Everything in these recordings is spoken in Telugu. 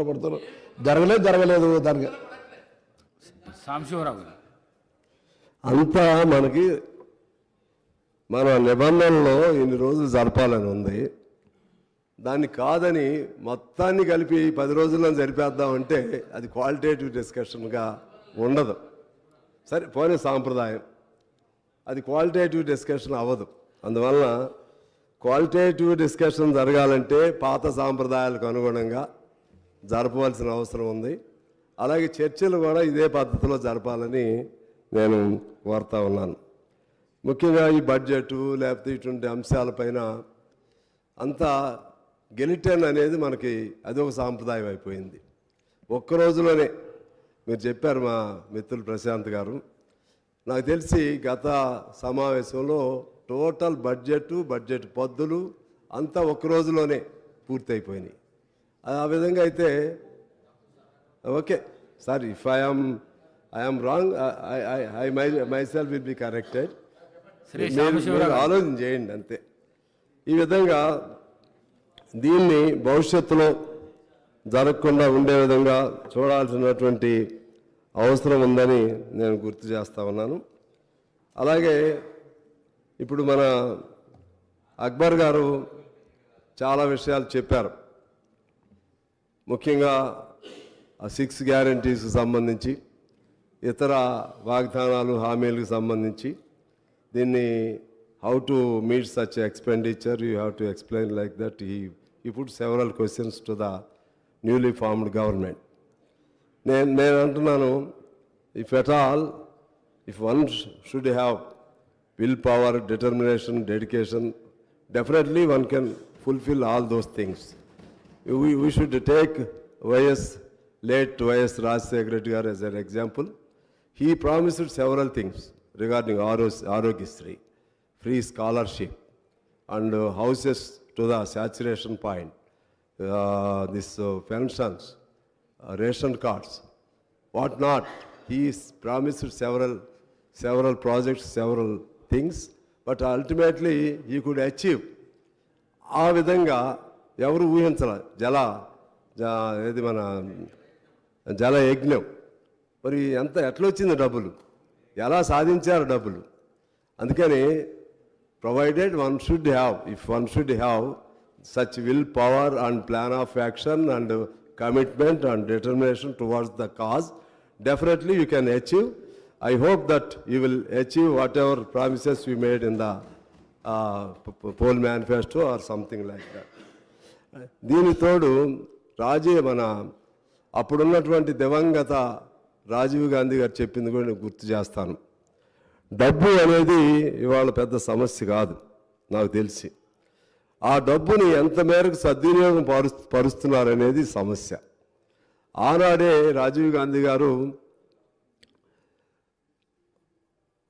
పడతారు. జరగలేదు దానికి సాంశివరావు అంతా మనకి మన నిబంధనలో ఇన్ని రోజులు జరపాలని ఉంది. దాన్ని కాదని మొత్తాన్ని కలిపి 10 రోజుల్లో జరిపేద్దామంటే అది క్వాలిటేటివ్ డిస్కషన్గా ఉండదు. సరే పోనీ సాంప్రదాయం, అది క్వాలిటేటివ్ డిస్కషన్ అవ్వదు. అందువలన క్వాలిటేటివ్ డిస్కషన్ జరగాలంటే పాత సాంప్రదాయాలకు అనుగుణంగా జరపవలసిన అవసరం ఉంది. అలాగే చర్చలు కూడా ఇదే పద్ధతిలో జరపాలని నేను కోరుతా ఉన్నాను. ముఖ్యంగా ఈ బడ్జెట్ లేకపోతే ఇటువంటి అంశాలపైన అంతా గెలిటన్ అనేది మనకి అదొక సాంప్రదాయం అయిపోయింది. ఒక్క రోజులోనే మీరు చెప్పారు మా మిత్రులు ప్రశాంత్ గారు, నాకు తెలిసి గత సమావేశంలో టోటల్ బడ్జెట్ పద్దులు అంతా ఒక్క రోజులోనే పూర్తయిపోయినాయి. ఆ విధంగా అయితే okay sir, if I am wrong I myself will be corrected. ఆలోచన చేయండి అంతే. ఈ విధంగా దీన్ని భవిష్యత్తులో జరగకుండా ఉండే విధంగా చూడాల్సినటువంటి అవసరం ఉందని నేను గుర్తు చేస్తా ఉన్నాను. అలాగే ఇప్పుడు మన అక్బర్ గారు చాలా విషయాలు చెప్పారు. ముఖ్యంగా ఆ 6 గ్యారంటీస్కి సంబంధించి, ఇతర వాగ్దానాలు హామీలకు సంబంధించి దీన్ని how to meet such expenditure you have to explain like that. I put several questions to the newly formed government. నేను అంటున్నాను, if at all if one should have will power, determination, dedication, definitely one can fulfill all those things. We should take late YS Rajshekhar Reddy garu as an example. He promised several things regarding Arogyasri, free scholarship and houses to the saturation point, this pensions, ration cards, what not. He promised several projects, several things, but ultimately he could achieve. ఆ విధంగా ఎవరు ఊహించాల. ఏది మన జల యజ్ఞం, మరి ఎట్లా వచ్చింది డబ్బులు, ఎలా సాధించారు డబ్బులు. అందుకని provided if one should have such will power and plan of action and commitment and determination towards the cause, definitely you can achieve. I hope that you will achieve whatever promises you made in the poll manifesto or something like that. దీని తోడు మన అప్పుడున్నటువంటి దివంగత రాజీవ్ గాంధీ గారు చెప్పింది కూడా నేను గుర్తు చేస్తాను. డబ్బు అనేది ఇవాళ పెద్ద సమస్య కాదు నాకు తెలిసి. ఆ డబ్బుని ఎంత మేరకు సద్వినియోగం పరుస్తున్నారనేది సమస్య. ఆనాడే రాజీవ్ గాంధీ గారు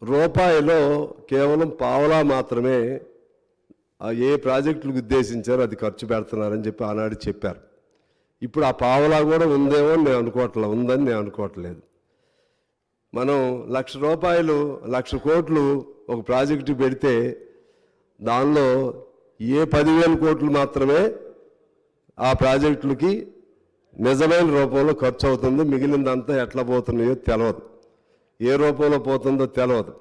రూపాయిలో కేవలం పావలా మాత్రమే ఏ ప్రాజెక్టులకు ఉద్దేశించారో అది ఖర్చు పెడుతున్నారని చెప్పి ఆనాడు చెప్పారు. ఇప్పుడు ఆ పావలా కూడా ఉందేమో ఉందని నేను అనుకోవట్లేదు. మనం ₹1,00,000 1,00,000 కోట్లు ఒక ప్రాజెక్టు పెడితే దానిలో ఏ 10,000 కోట్లు మాత్రమే ఆ ప్రాజెక్టులకి నిజమైన రూపంలో ఖర్చు అవుతుందో, మిగిలిందంతా ఎట్లా పోతున్నాయో తెలియదు, ఏ రూపంలో పోతుందో తెలియదు.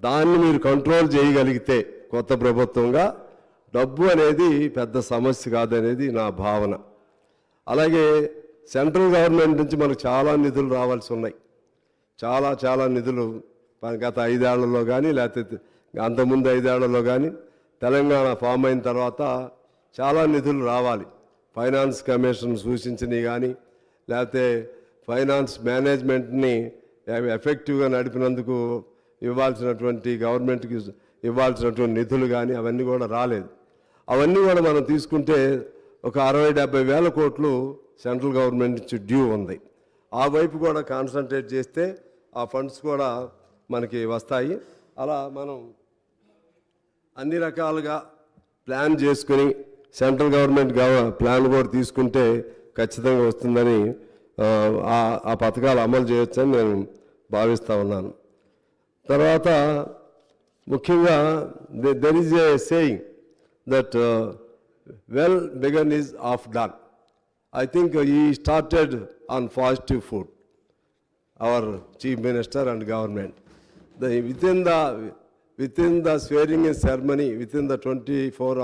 దాన్ని మీరు కంట్రోల్ చేయగలిగితే కొత్త ప్రభుత్వంగా డబ్బు అనేది పెద్ద సమస్య కాదనేది నా భావన. అలాగే సెంట్రల్ గవర్నమెంట్ నుంచి మనకు చాలా నిధులు రావాల్సి ఉన్నాయి. చాలా నిధులు గత 5 ఏళ్లలో కానీ లేకపోతే అంతకుముందు 5 ఏళ్లలో కానీ తెలంగాణ ఫామ్ అయిన తర్వాత చాలా నిధులు రావాలి. ఫైనాన్స్ కమిషన్ సూచించినవి కానీ లేకపోతే ఫైనాన్స్ మేనేజ్మెంట్ని ఎఫెక్టివ్గా నడిపినందుకు ఇవ్వాల్సినటువంటి గవర్నమెంట్కి ఇవ్వాల్సినటువంటి నిధులు కానీ అవన్నీ కూడా రాలేదు. అవన్నీ కూడా మనం తీసుకుంటే ఒక 60-70 వేల కోట్లు సెంట్రల్ గవర్నమెంట్ నుంచి డ్యూ ఉంది. ఆ వైపు కూడా కాన్సన్ట్రేట్ చేస్తే ఆ ఫండ్స్ కూడా మనకి వస్తాయి. అలా మనం అన్ని రకాలుగా ప్లాన్ చేసుకుని సెంట్రల్ గవర్నమెంట్ ప్లాన్ కూడా తీసుకుంటే ఖచ్చితంగా వస్తుందని, ఆ పథకాలు అమలు చేయొచ్చని నేను భావిస్తూ ఉన్నాను. తర్వాత ముఖ్యంగా there is a saying that well began is half done. I think he started on positive foot, our Chief Minister and government. Within the swearing in ceremony, within the 24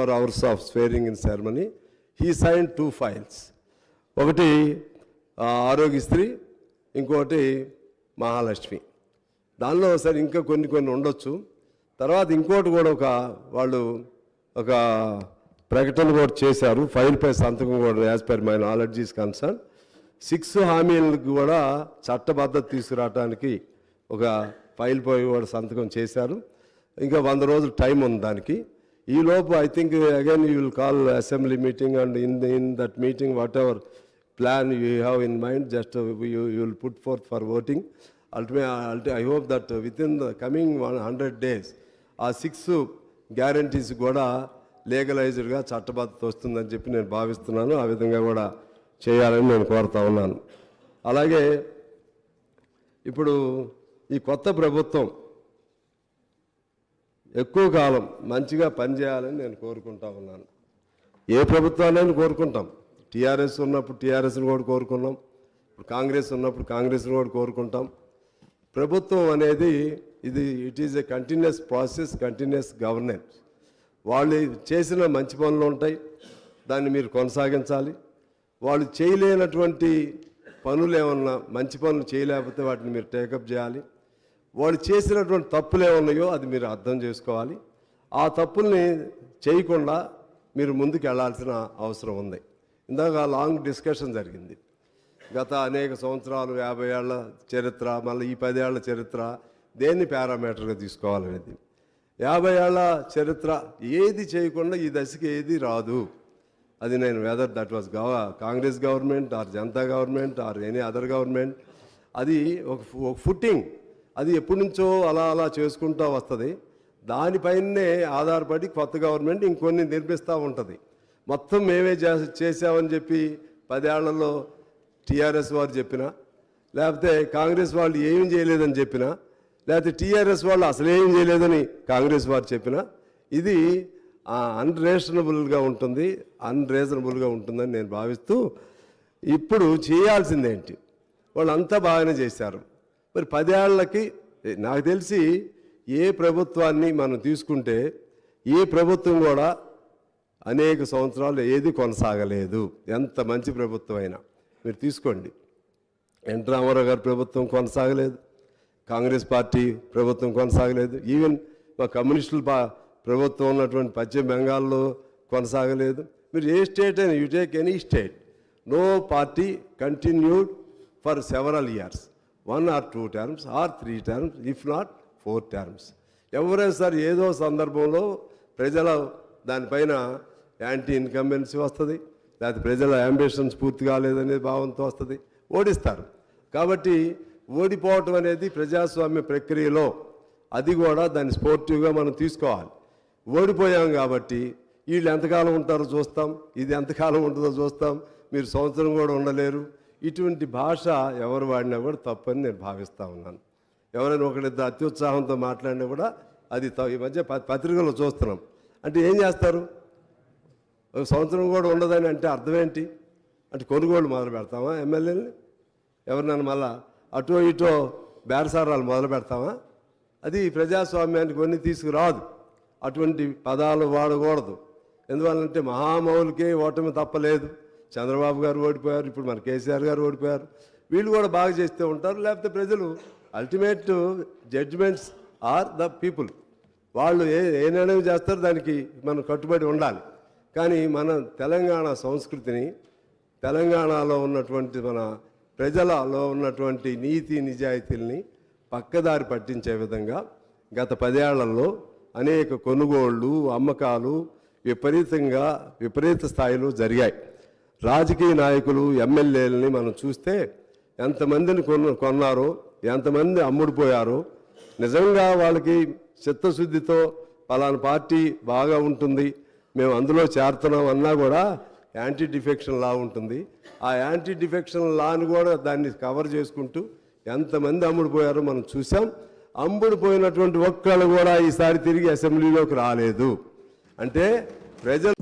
hours of swearing in ceremony, he signed 2 files. ఒకటి ఆరోగ్యశ్రీ, ఇంకోటి మహాలక్ష్మి. దానిలో సరే ఇంకా కొన్ని ఉండొచ్చు. తర్వాత ఇంకోటి కూడా వాళ్ళు ఒక ప్రకటన కూడా చేశారు, ఫైల్పై సంతకం కూడా as per my knowledge is concern. 6 హామీలకు కూడా చట్టబద్ధత తీసుకురావడానికి ఒక ఫైల్ పై కూడా సంతకం చేశారు. ఇంకా 100 రోజులు టైం ఉంది దానికి. ఈ లోపు I think again you will call assembly meeting and in that meeting what ever plan you have in mind just you will put forth for voting. I hope that within the coming 100 days ఆ 6 గ్యారంటీస్ కూడా లీగలైజ్డ్గా చట్టబద్ధత వస్తుందని చెప్పి నేను భావిస్తున్నాను. ఆ విధంగా కూడా చేయాలని నేను కోరుతా ఉన్నాను. అలాగే ఇప్పుడు ఈ కొత్త ప్రభుత్వం ఎక్కువ కాలం మంచిగా పనిచేయాలని నేను కోరుకుంటా ఉన్నాను. ఏ ప్రభుత్వాన్ని కోరుకుంటాం. టీఆర్ఎస్ ఉన్నప్పుడు టీఆర్ఎస్ని కూడా కోరుకున్నాం, ఇప్పుడు కాంగ్రెస్ ఉన్నప్పుడు కాంగ్రెస్ని కూడా కోరుకుంటాం. ప్రభుత్వం అనేది it is a continuous process, continuous governance. వాళ్ళు చేసిన మంచి పనులు ఉంటాయి, దాన్ని మీరు కొనసాగించాలి. వాళ్ళు చేయలేనటువంటి పనులు ఏమన్నా, మంచి పనులు చేయలేకపోతే వాటిని మీరు టేకప్ చేయాలి. వాళ్ళు చేసినటువంటి తప్పులు ఏమన్నాయో అది మీరు అర్థం చేసుకోవాలి. ఆ తప్పుల్ని చేయకుండా మీరు ముందుకు వెళ్ళాల్సిన అవసరం ఉంది. ఇందాక లాంగ్ డిస్కషన్ జరిగింది. గత అనేక సంవత్సరాలు, 50 ఏళ్ల చరిత్ర, మళ్ళీ ఈ 10 ఏళ్ల చరిత్ర దేన్ని పారామీటర్గా తీసుకోవాలనేది. 50 ఏళ్ల చరిత్ర ఏది చేయకుండా ఈ దశకి ఏది రాదు. అది నేను weather that was Congress government are Janata government or any other government, అది ఒక ఫుట్టింగ్, అది ఎప్పటి నుంచో అలా చేసుకుంటూ వస్తుంది. దానిపైనే ఆధారపడి కొత్త గవర్నమెంట్ ఇంకొన్ని నిర్మిస్తూ ఉంటుంది. మొత్తం మేమే చేసామని చెప్పి 10 ఏళ్లలో టీఆర్ఎస్ వారు చెప్పినా, లేకపోతే కాంగ్రెస్ వాళ్ళు ఏమీ చేయలేదని చెప్పినా, లేకపోతే టీఆర్ఎస్ వాళ్ళు అసలు ఏం చేయలేదని కాంగ్రెస్ వారు చెప్పినా, ఇది అన్రీజనబుల్గా ఉంటుందని నేను భావిస్తూ, ఇప్పుడు చేయాల్సిందేంటి, వాళ్ళంతా బాగానే చేశారు. మరి 10 ఏళ్లకి నాకు తెలిసి ఏ ప్రభుత్వాన్ని మనం తీసుకుంటే ఏ ప్రభుత్వం కూడా అనేక సంవత్సరాలు ఏది కొనసాగలేదు. ఎంత మంచి ప్రభుత్వం అయినా మీరు తీసుకోండి. ఎన్టీ రామారావు గారి ప్రభుత్వం కొనసాగలేదు, కాంగ్రెస్ పార్టీ ప్రభుత్వం కొనసాగలేదు, ఈవెన్ మా కమ్యూనిస్టుల ప్రభుత్వం ఉన్నటువంటి పశ్చిమ బెంగాల్లో కొనసాగలేదు. మీరు ఏ స్టేట్ అయినా, you take any state, no party continued for several years, 1 or 2 terms or 3 terms, if not 4 terms. ఎవరైనా సరే ఏదో సందర్భంలో ప్రజల దానిపైన యాంటీ ఇన్కంబెన్సీ వస్తుంది, లేకపోతే ప్రజల అంబిషన్స్ పూర్తి కాలేదనే భావంతో వస్తుంది, ఓడిస్తారు. కాబట్టి ఓడిపోవటం అనేది ప్రజాస్వామ్య ప్రక్రియలో అది కూడా దాన్ని స్పోర్టివ్గా మనం తీసుకోవాలి. ఓడిపోయాం కాబట్టి వీళ్ళు ఎంతకాలం ఉంటారో చూస్తాం, ఇది ఎంతకాలం ఉంటుందో చూస్తాం, మీరు సంవత్సరం కూడా ఉండలేరు, ఇటువంటి భాష ఎవరు వాడినా కూడా తప్పని నేను భావిస్తూ ఉన్నాను. ఎవరైనా ఒకరిద్దరు అత్యుత్సాహంతో మాట్లాడినా కూడా అది ఈ మధ్య పత్రికల్లో చూస్తున్నాం. అంటే ఏం చేస్తారు, ఒక సంవత్సరం కూడా ఉండదని అంటే అర్థం ఏంటి? అంటే కొనుగోలు మొదలు పెడతామా ఎమ్మెల్యేని? ఎవరినైనా మళ్ళా అటో ఇటో బేరసారాలు మొదలు పెడతామా? అది ప్రజాస్వామ్యానికి కొన్ని తీసుకురాదు. అటువంటి పదాలు వాడకూడదు. ఎందువల్లంటే మహామౌలికే ఓటమి తప్పలేదు. చంద్రబాబు గారు ఓడిపోయారు, ఇప్పుడు మన కేసీఆర్ గారు ఓడిపోయారు, వీళ్ళు కూడా బాగా చేస్తూ ఉంటారు. లేకపోతే ప్రజలు ultimate judgements are the people, వాళ్ళు ఏ నిర్ణయం చేస్తారో దానికి మనం కట్టుబడి ఉండాలి. కానీ మన తెలంగాణ సంస్కృతిని, తెలంగాణలో ఉన్నటువంటి మన ప్రజలలో ఉన్నటువంటి నీతి నిజాయితీల్ని పక్కదారి పట్టించే విధంగా గత 10 ఏళ్లలో అనేక కొనుగోళ్ళు, అమ్మకాలు విపరీత స్థాయిలో జరిగాయి. రాజకీయ నాయకులు, ఎమ్మెల్యేలని మనం చూస్తే ఎంతమందిని కొన్నారో, ఎంతమంది అమ్ముడుపోయారో, నిజంగా వాళ్ళకి చిత్తశుద్ధితో పలానా పార్టీ బాగా ఉంటుంది, మేము అందులో చేరుతున్నాం అన్నా కూడా యాంటీ డిఫెక్షన్ లా ఉంటుంది. ఆ యాంటీ డిఫెక్షన్ లాని కూడా దాన్ని కవర్ చేసుకుంటూ ఎంతమంది అమ్ముడుపోయారో మనం చూసాం. అమ్ముడుపోయినటువంటి ఒక్కళ్ళు కూడా ఈసారి తిరిగి అసెంబ్లీలోకి రాలేదు. అంటే ప్రజలు